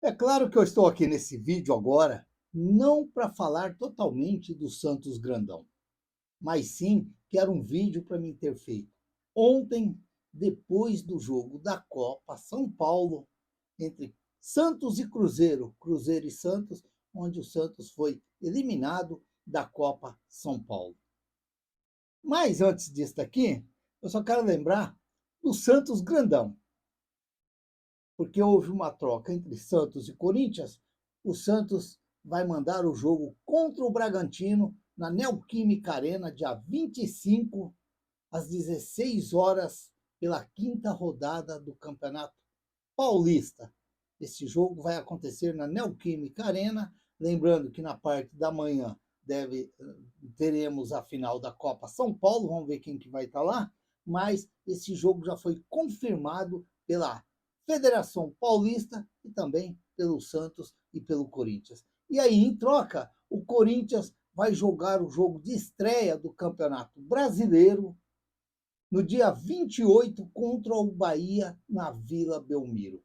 É claro que eu estou aqui nesse vídeo agora, não para falar totalmente do Santos grandão, mas sim que era um vídeo para mim ter feito ontem, depois do jogo da Copa São Paulo, entre Santos e Cruzeiro, Cruzeiro e Santos, onde o Santos foi eliminado da Copa São Paulo. Mas antes disso daqui, eu só quero lembrar do Santos grandão, porque houve uma troca entre Santos e Corinthians. O Santos vai mandar o jogo contra o Bragantino na Neoquímica Arena, dia 25, às 16 horas, pela quinta rodada do Campeonato Paulista. Esse jogo vai acontecer na Neoquímica Arena, lembrando que na parte da manhã teremos a final da Copa São Paulo, vamos ver quem que vai estar lá, mas esse jogo já foi confirmado pela Federação Paulista e também pelo Santos e pelo Corinthians. E aí, em troca, o Corinthians vai jogar o jogo de estreia do Campeonato Brasileiro no dia 28 contra o Bahia na Vila Belmiro.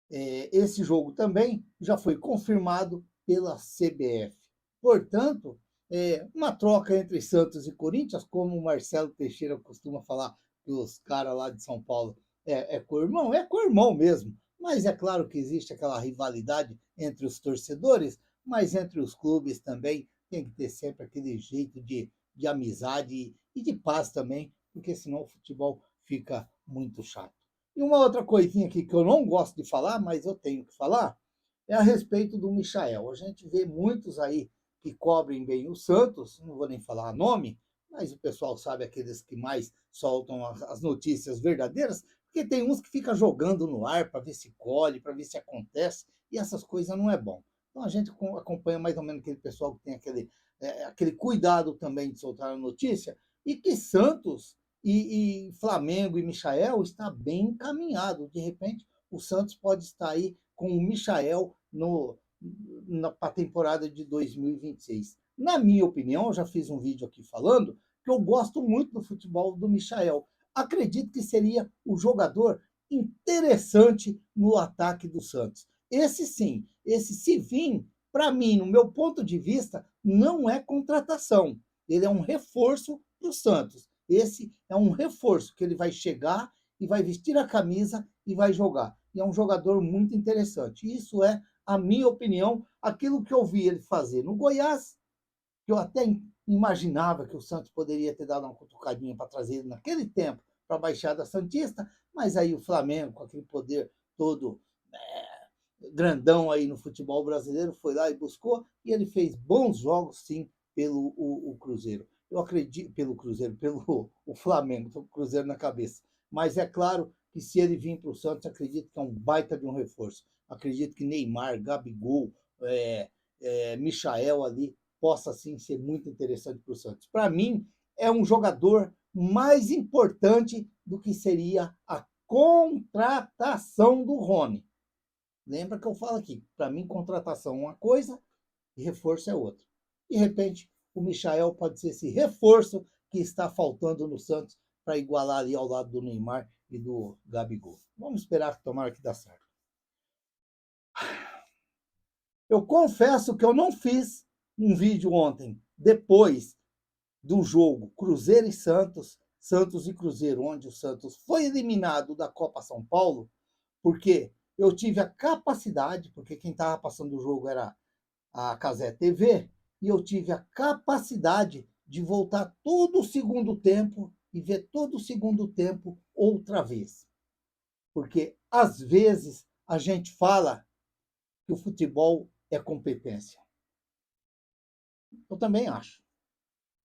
Esse jogo também já foi confirmado pela CBF. Portanto, uma troca entre Santos e Corinthians, como o Marcelo Teixeira costuma falar, que os caras lá de São Paulo é co-irmão mesmo. Mas é claro que existe aquela rivalidade entre os torcedores, mas entre os clubes também tem que ter sempre aquele jeito de amizade e de paz também, porque senão o futebol fica muito chato. E uma outra coisinha aqui que eu não gosto de falar, mas eu tenho que falar, é a respeito do Michael. A gente vê muitos aí que cobrem bem o Santos, não vou nem falar nome, mas o pessoal sabe aqueles que mais soltam as notícias verdadeiras, porque tem uns que ficam jogando no ar para ver se colhe, para ver se acontece, e essas coisas não é bom. Então a gente acompanha mais ou menos aquele pessoal que tem aquele cuidado também de soltar a notícia, e que Santos e Flamengo e Michael está bem encaminhado. De repente, o Santos pode estar aí com o Michael para a temporada de 2026. Na minha opinião, eu já fiz um vídeo aqui falando que eu gosto muito do futebol do Michael. Acredito que seria o jogador interessante no ataque do Santos. Esse sim, esse se vir, para mim, no meu ponto de vista, não é contratação. Ele é um reforço para o Santos. Esse é um reforço que ele vai chegar e vai vestir a camisa e vai jogar. E é um jogador muito interessante. Isso é, a minha opinião, aquilo que eu vi ele fazer no Goiás, que eu até imaginava que o Santos poderia ter dado uma cutucadinha para trazer ele naquele tempo para a Baixada Santista, mas aí o Flamengo, com aquele poder todo grandão aí no futebol brasileiro, foi lá e buscou, e ele fez bons jogos, sim, pelo o Cruzeiro. Eu acredito, pelo Cruzeiro, pelo o Flamengo, estou com o Cruzeiro na cabeça. Mas é claro que se ele vir para o Santos, acredito que é um baita de um reforço. Acredito que Neymar, Gabigol, Michael ali, possa sim ser muito interessante para o Santos. Para mim, é um jogador mais importante do que seria a contratação do Rony. Lembra que eu falo aqui, para mim, contratação é uma coisa e reforço é outra. De repente, o Michael pode ser esse reforço que está faltando no Santos para igualar ali ao lado do Neymar e do Gabigol. Vamos esperar que tomara que dá certo. Eu confesso que eu não fiz um vídeo ontem, depois do jogo Cruzeiro e Santos, Santos e Cruzeiro, onde o Santos foi eliminado da Copa São Paulo, porque eu tive a capacidade, porque quem estava passando o jogo era a Cazé TV, e eu tive a capacidade de voltar todo o segundo tempo e ver todo o segundo tempo outra vez. Porque às vezes a gente fala que o futebol é competência. Eu também acho,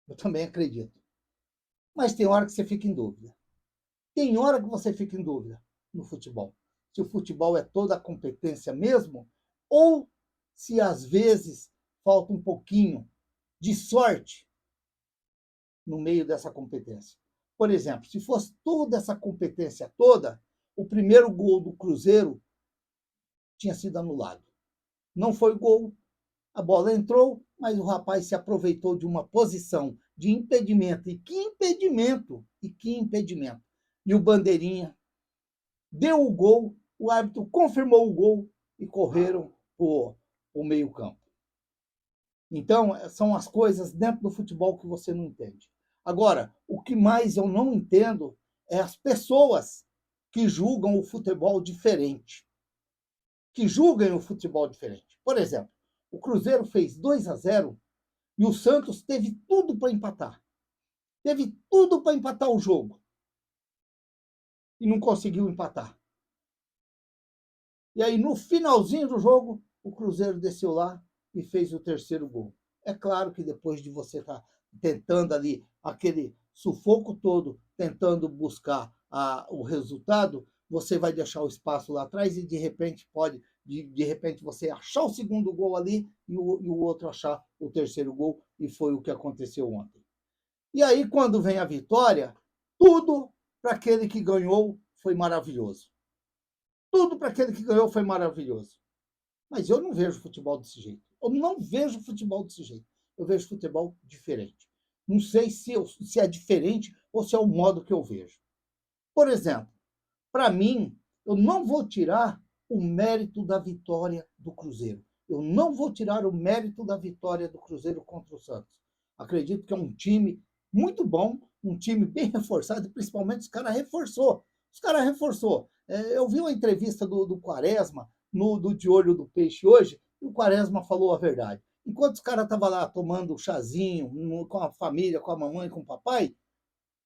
eu também acredito. Mas tem hora que você fica em dúvida. Tem hora que você fica em dúvida no futebol. Se o futebol é toda a competência mesmo, ou se às vezes falta um pouquinho de sorte no meio dessa competência. Por exemplo, se fosse toda essa competência toda, o primeiro gol do Cruzeiro tinha sido anulado. Não foi gol, a bola entrou, mas o rapaz se aproveitou de uma posição de impedimento. E que impedimento! E que impedimento! E o Bandeirinha deu o gol, o árbitro confirmou o gol e correram para o meio-campo. Então, são as coisas dentro do futebol que você não entende. Agora, o que mais eu não entendo é as pessoas que julgam o futebol diferente. Que julgam o futebol diferente. Por exemplo, o Cruzeiro fez 2-0 e o Santos teve tudo para empatar. Teve tudo para empatar o jogo. E não conseguiu empatar. E aí, no finalzinho do jogo, o Cruzeiro desceu lá e fez o terceiro gol. É claro que depois de você estar tentando ali, aquele sufoco todo, tentando buscar o resultado, você vai deixar o espaço lá atrás e de repente pode, de repente você achar o segundo gol ali e o outro achar o terceiro gol, e foi o que aconteceu ontem. E aí, quando vem a vitória, tudo para aquele que ganhou foi maravilhoso. Tudo para aquele que ganhou foi maravilhoso. Mas eu não vejo futebol desse jeito. Eu não vejo futebol desse jeito. Eu vejo futebol diferente. Não sei se é diferente ou se é o modo que eu vejo. Por exemplo, para mim, eu não vou tirar o mérito da vitória do Cruzeiro. Eu não vou tirar o mérito da vitória do Cruzeiro contra o Santos. Acredito que é um time muito bom, um time bem reforçado, e principalmente os caras reforçou. Os caras reforçou. Eu vi uma entrevista do Quaresma, do De Olho do Peixe hoje, e o Quaresma falou a verdade. Enquanto os caras estavam lá tomando chazinho com a família, com a mamãe, com o papai,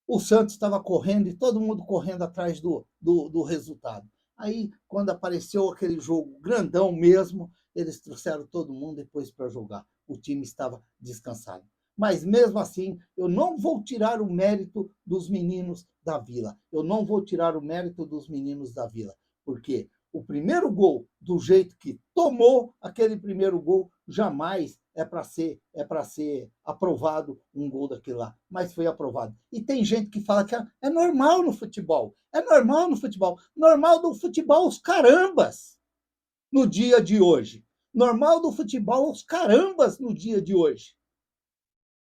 o Santos estava correndo e todo mundo correndo atrás do resultado. Aí, quando apareceu aquele jogo grandão mesmo, eles trouxeram todo mundo depois para jogar. O time estava descansado. Mas mesmo assim, eu não vou tirar o mérito dos meninos da Vila. Eu não vou tirar o mérito dos meninos da Vila. Porque o primeiro gol, do jeito que tomou aquele primeiro gol, jamais é para ser aprovado um gol daquele lá, mas foi aprovado. E tem gente que fala que é normal no futebol. É normal no futebol. Normal do futebol os carambas no dia de hoje. Normal do futebol os carambas no dia de hoje.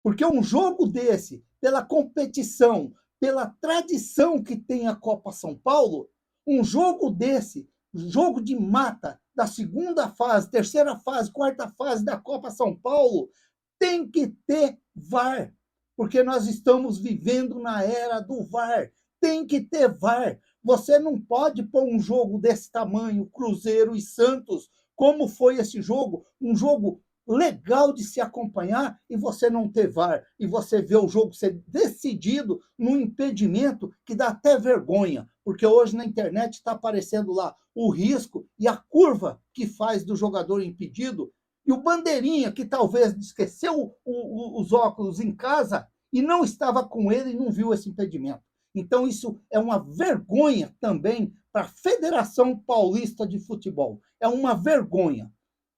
Porque um jogo desse, pela competição, pela tradição que tem a Copa São Paulo, um jogo desse, jogo de mata da segunda fase, terceira fase, quarta fase da Copa São Paulo, tem que ter VAR, porque nós estamos vivendo na era do VAR. Tem que ter VAR. Você não pode pôr um jogo desse tamanho, Cruzeiro e Santos, como foi esse jogo, um jogo legal de se acompanhar, e você não ter VAR, e você ver o jogo ser decidido num impedimento que dá até vergonha, porque hoje na internet está aparecendo lá o risco e a curva que faz do jogador impedido, e o bandeirinha que talvez esqueceu os óculos em casa e não estava com ele e não viu esse impedimento. Então isso é uma vergonha também para a Federação Paulista de Futebol. É uma vergonha,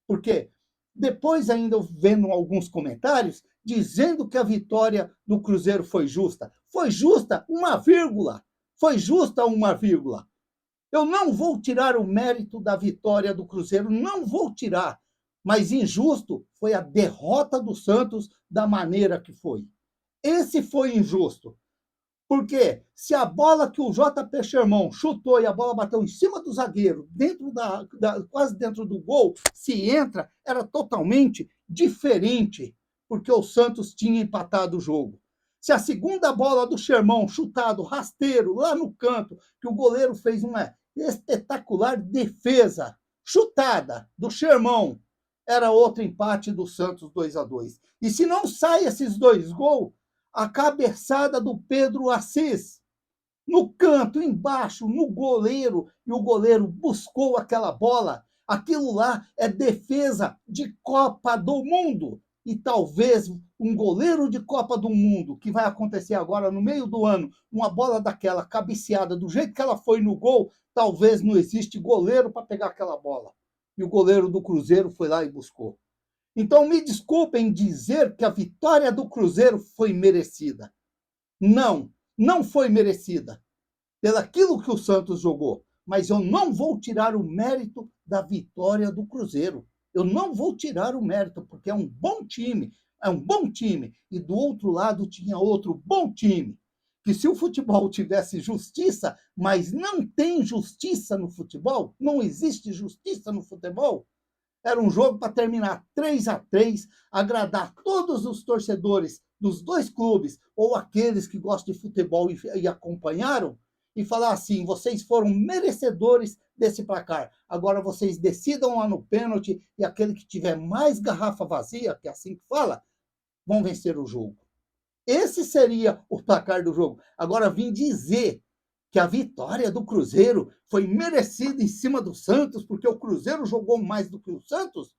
porque depois ainda vendo alguns comentários dizendo que a vitória do Cruzeiro foi justa. Foi justa uma vírgula. Foi justa uma vírgula. Eu não vou tirar o mérito da vitória do Cruzeiro, não vou tirar. Mas injusto foi a derrota do Santos da maneira que foi. Esse foi injusto. Porque se a bola que o JP Sherman chutou e a bola bateu em cima do zagueiro, quase dentro do gol, se entra, era totalmente diferente, porque o Santos tinha empatado o jogo. Se a segunda bola do Sherman, chutado, rasteiro, lá no canto, que o goleiro fez uma espetacular defesa, chutada do Sherman, era outro empate do Santos 2-2. E se não sai esses dois gols, a cabeçada do Pedro Assis, no canto, embaixo, no goleiro, e o goleiro buscou aquela bola. Aquilo lá é defesa de Copa do Mundo. E talvez um goleiro de Copa do Mundo, que vai acontecer agora no meio do ano, uma bola daquela cabeceada, do jeito que ela foi no gol, talvez não existe goleiro para pegar aquela bola. E o goleiro do Cruzeiro foi lá e buscou. Então, me desculpem dizer que a vitória do Cruzeiro foi merecida. Não, não foi merecida pelaquilo que o Santos jogou. Mas eu não vou tirar o mérito da vitória do Cruzeiro. Eu não vou tirar o mérito, porque é um bom time. É um bom time. E do outro lado tinha outro bom time. que se o futebol tivesse justiça, mas não tem justiça no futebol, não existe justiça no futebol, era um jogo para terminar 3-3, agradar todos os torcedores dos dois clubes, ou aqueles que gostam de futebol e acompanharam, e falar assim: vocês foram merecedores desse placar. Agora vocês decidam lá no pênalti e aquele que tiver mais garrafa vazia, que é assim que fala, vão vencer o jogo. Esse seria o placar do jogo. Agora, vim dizer que a vitória do Cruzeiro foi merecida em cima do Santos, porque o Cruzeiro jogou mais do que o Santos?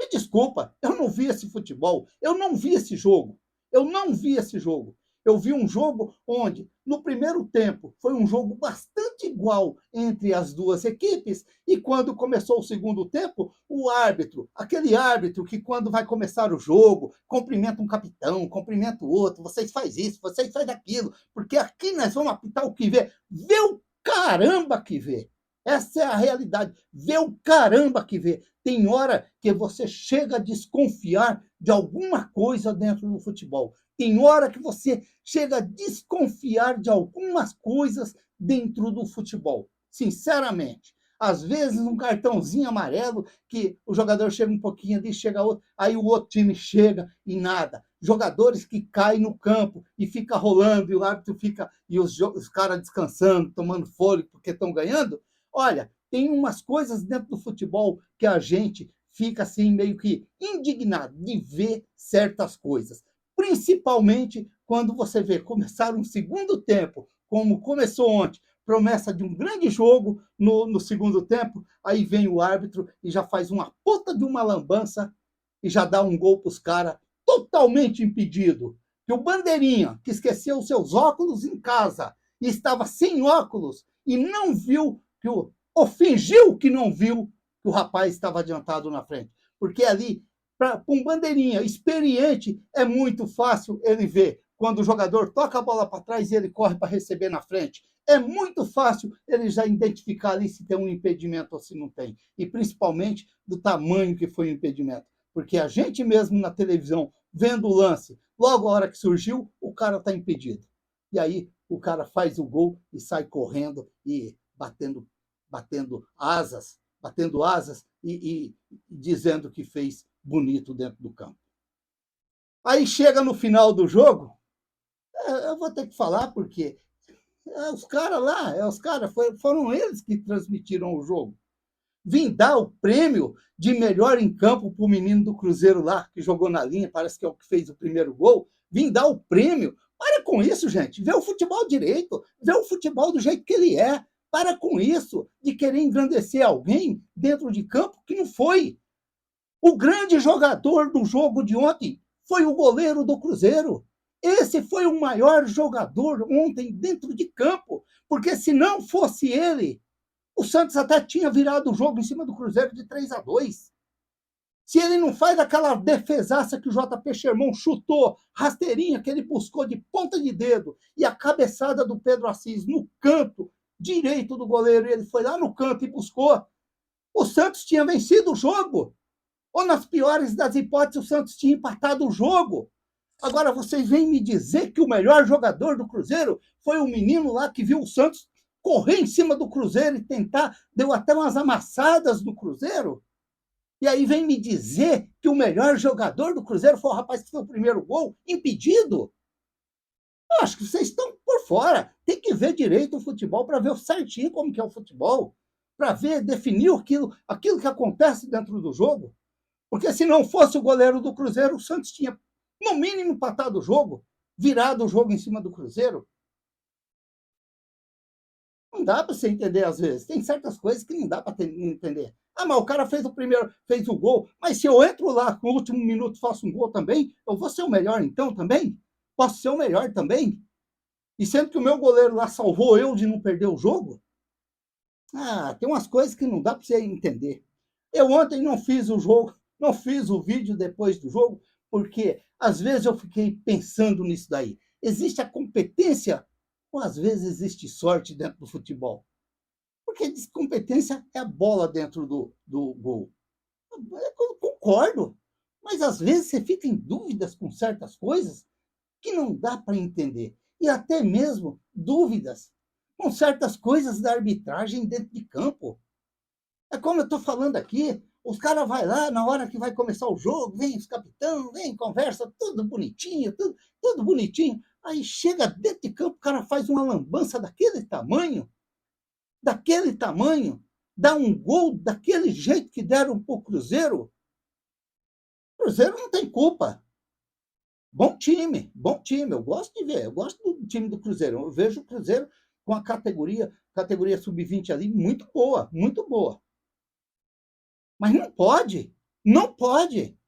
Me desculpa, eu não vi esse futebol, eu não vi esse jogo, eu não vi esse jogo. Eu vi um jogo onde, no primeiro tempo, foi um jogo bastante igual entre as duas equipes, e quando começou o segundo tempo, o árbitro, aquele árbitro que quando vai começar o jogo, cumprimenta um capitão, cumprimenta o outro, vocês faz isso, vocês faz aquilo, porque aqui nós vamos apitar o que vê. Vê o caramba que vê. Essa é a realidade. Vê o caramba que vê. Tem hora que você chega a desconfiar de alguma coisa dentro do futebol. Tem hora que você chega a desconfiar de algumas coisas dentro do futebol. Sinceramente. Às vezes um cartãozinho amarelo que o jogador chega um pouquinho ali, chega outro, aí o outro time chega e nada. Jogadores que caem no campo e fica rolando e o árbitro fica e os caras descansando, tomando fôlego porque estão ganhando. Olha, tem umas coisas dentro do futebol que a gente fica assim meio que indignado de ver certas coisas. Principalmente quando você vê começar um segundo tempo, como começou ontem, promessa de um grande jogo no segundo tempo, aí vem o árbitro e já faz uma puta de uma lambança e já dá um gol para os caras totalmente impedido. Que o Bandeirinha, que esqueceu os seus óculos em casa e estava sem óculos e não viu ou fingiu que não viu que o rapaz estava adiantado na frente. Porque ali, para um bandeirinha experiente, é muito fácil ele ver quando o jogador toca a bola para trás e ele corre para receber na frente. É muito fácil ele já identificar ali se tem um impedimento ou se não tem. E principalmente do tamanho que foi o impedimento. Porque a gente mesmo na televisão, vendo o lance, logo a hora que surgiu, o cara está impedido. E aí o cara faz o gol e sai correndo e batendo asas e dizendo que fez bonito dentro do campo. Aí chega no final do jogo, eu vou ter que falar porque os caras lá, foram eles que transmitiram o jogo. Vim dar o prêmio de melhor em campo para o menino do Cruzeiro lá, que jogou na linha, parece que é o que fez o primeiro gol. Vim dar o prêmio. Para com isso, gente. Vê o futebol direito. Vê o futebol do jeito que ele é. Para com isso de querer engrandecer alguém dentro de campo que não foi. O grande jogador do jogo de ontem foi o goleiro do Cruzeiro. Esse foi o maior jogador ontem dentro de campo, porque se não fosse ele, o Santos até tinha virado o jogo em cima do Cruzeiro de 3-2. Se ele não faz aquela defesaça que o JP Sherman chutou, rasteirinha que ele buscou de ponta de dedo, e a cabeçada do Pedro Assis no canto direito do goleiro, ele foi lá no canto e buscou, o Santos tinha vencido o jogo. Ou, nas piores das hipóteses, o Santos tinha empatado o jogo. Agora, vocês vêm me dizer que o melhor jogador do Cruzeiro foi o menino lá que viu o Santos correr em cima do Cruzeiro e tentar, deu até umas amassadas no Cruzeiro? E aí vem me dizer que o melhor jogador do Cruzeiro foi o rapaz que fez o primeiro gol, impedido? Eu acho que vocês estão por fora. Tem que ver direito o futebol para ver certinho como que é o futebol, para ver, definir aquilo que acontece dentro do jogo. Porque se não fosse o goleiro do Cruzeiro, o Santos tinha, no mínimo, empatado o jogo, virado o jogo em cima do Cruzeiro. Não dá para você entender às vezes. Tem certas coisas que não dá para entender. Ah, mas o cara fez o primeiro, fez o gol. Mas se eu entro lá no último minuto e faço um gol também, eu vou ser o melhor então também? Posso ser o melhor também? E sendo que o meu goleiro lá salvou eu de não perder o jogo? Ah, tem umas coisas que não dá para você entender. Eu ontem não fiz o jogo, não fiz o vídeo depois do jogo, porque às vezes eu fiquei pensando nisso daí. Existe a competência ou às vezes existe sorte dentro do futebol? Porque competência é a bola dentro do gol. Eu concordo, mas às vezes você fica em dúvidas com certas coisas que não dá para entender. e até mesmo dúvidas com certas coisas da arbitragem dentro de campo. É como eu estou falando aqui, os caras vão lá, na hora que vai começar o jogo, vem os capitão, vem, conversa, tudo bonitinho, tudo bonitinho. Aí chega dentro de campo, o cara faz uma lambança daquele tamanho, dá um gol daquele jeito que deram para o Cruzeiro. O Cruzeiro não tem culpa. Bom time, bom time. Eu gosto de ver, eu gosto do time do Cruzeiro. Eu vejo o Cruzeiro com a categoria sub-20 ali, muito boa, muito boa. Mas não pode, não pode.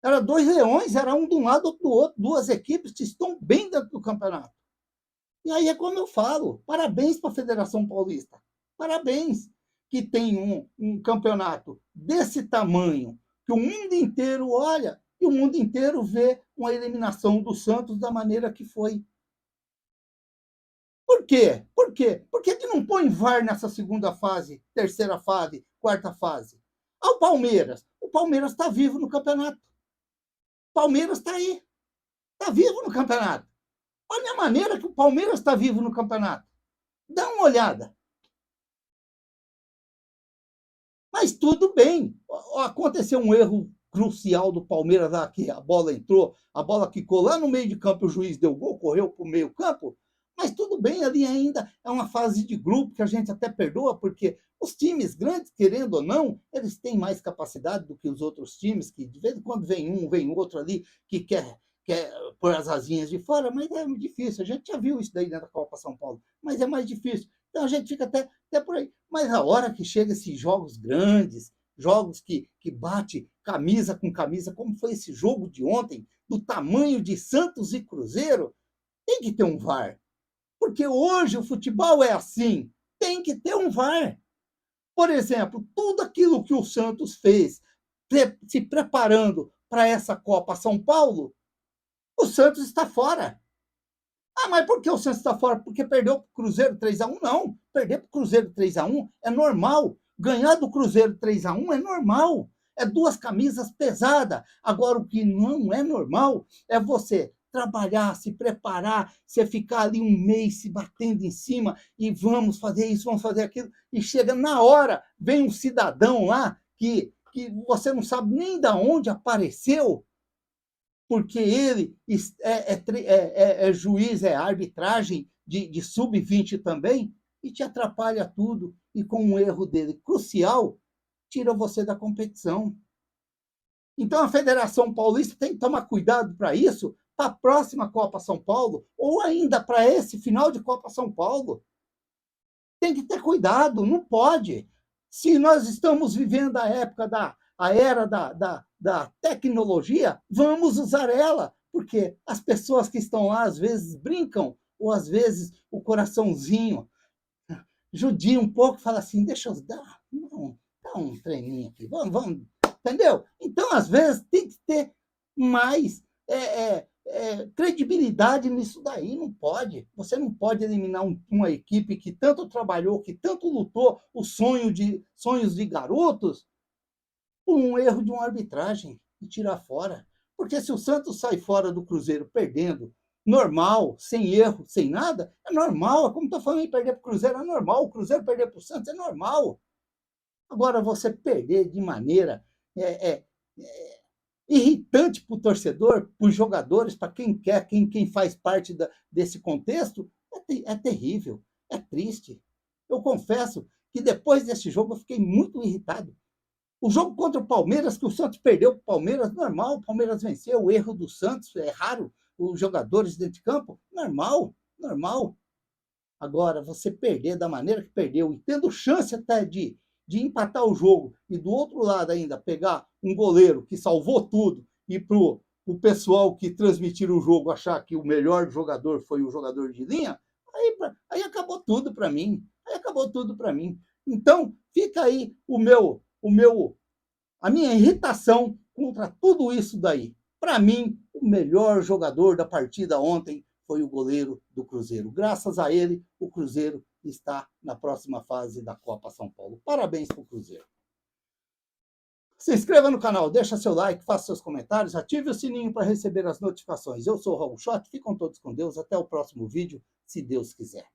Era dois leões, era um de um lado, outro do outro, duas equipes que estão bem dentro do campeonato. E aí é como eu falo, parabéns para a Federação Paulista, parabéns que tem um campeonato desse tamanho, que o mundo inteiro olha e o mundo inteiro vê uma eliminação do Santos da maneira que foi. Por quê? Por quê? Por que não põe VAR nessa segunda fase, terceira fase, quarta fase? Ao Palmeiras. O Palmeiras está vivo no campeonato. O Palmeiras está aí. Está vivo no campeonato. Olha a maneira que o Palmeiras está vivo no campeonato. Dá uma olhada. Mas tudo bem. Aconteceu um erro crucial do Palmeiras lá, que a bola entrou, a bola quicou lá no meio de campo, o juiz deu gol, correu para o meio campo. Mas tudo bem, ali ainda é uma fase de grupo que a gente até perdoa, porque os times grandes, querendo ou não, eles têm mais capacidade do que os outros times, que de vez em quando vem um, vem outro ali, que quer pôr as asinhas de fora, mas é difícil. A gente já viu isso daí dentro da Copa São Paulo, mas é mais difícil. Então a gente fica até por aí. Mas a hora que chega esses jogos grandes, jogos que bate camisa com camisa, como foi esse jogo de ontem, do tamanho de Santos e Cruzeiro, tem que ter um VAR. Porque hoje o futebol é assim, tem que ter um VAR. Por exemplo, tudo aquilo que o Santos fez se preparando para essa Copa São Paulo, o Santos está fora. Ah, mas por que o Santos está fora? Porque perdeu para o Cruzeiro 3-1? Não. Perder para o Cruzeiro 3-1 é normal. Ganhar do Cruzeiro 3-1 é normal. É duas camisas pesadas. Agora, o que não é normal é você trabalhar, se preparar, você ficar ali um mês se batendo em cima e vamos fazer isso, vamos fazer aquilo. E chega na hora, vem um cidadão lá que você não sabe nem de onde apareceu, porque ele é juiz, é arbitragem de sub-20 também, e te atrapalha tudo, e com um erro dele crucial, tira você da competição. Então a Federação Paulista tem que tomar cuidado para isso, para a próxima Copa São Paulo, ou ainda para esse final de Copa São Paulo. Tem que ter cuidado, não pode. Se nós estamos vivendo a era da tecnologia, vamos usar ela, porque as pessoas que estão lá às vezes brincam, ou às vezes o coraçãozinho judia um pouco, fala assim, deixa eu dar um treininho aqui, vamos, entendeu? Então, às vezes, tem que ter mais credibilidade nisso daí, não pode. Você não pode eliminar uma equipe que tanto trabalhou, que tanto lutou os sonhos de garotos, por um erro de uma arbitragem e tirar fora. Porque se o Santos sai fora do Cruzeiro perdendo, normal, sem erro, sem nada, é normal. É como estou falando, perder para o Cruzeiro é normal. O Cruzeiro perder para o Santos é normal. Agora, você perder de maneira irritante para o torcedor, para os jogadores, para quem quer, quem faz parte desse contexto, é terrível, é triste. Eu confesso que depois desse jogo eu fiquei muito irritado. O jogo contra o Palmeiras, que o Santos perdeu para o Palmeiras, normal, o Palmeiras venceu, o erro do Santos, é raro, os jogadores dentro de campo, normal, normal. Agora, você perder da maneira que perdeu, e tendo chance até de empatar o jogo, e do outro lado ainda pegar um goleiro que salvou tudo, e para o pessoal que transmitiram o jogo achar que o melhor jogador foi o jogador de linha, aí acabou tudo para mim. Aí acabou tudo para mim. Então, fica aí a minha irritação contra tudo isso daí. Para mim, o melhor jogador da partida ontem foi o goleiro do Cruzeiro. Graças a ele, o Cruzeiro está na próxima fase da Copa São Paulo. Parabéns para o Cruzeiro. Se inscreva no canal, deixa seu like, faça seus comentários, ative o sininho para receber as notificações. Eu sou o Raul Schott, ficam todos com Deus, até o próximo vídeo, se Deus quiser.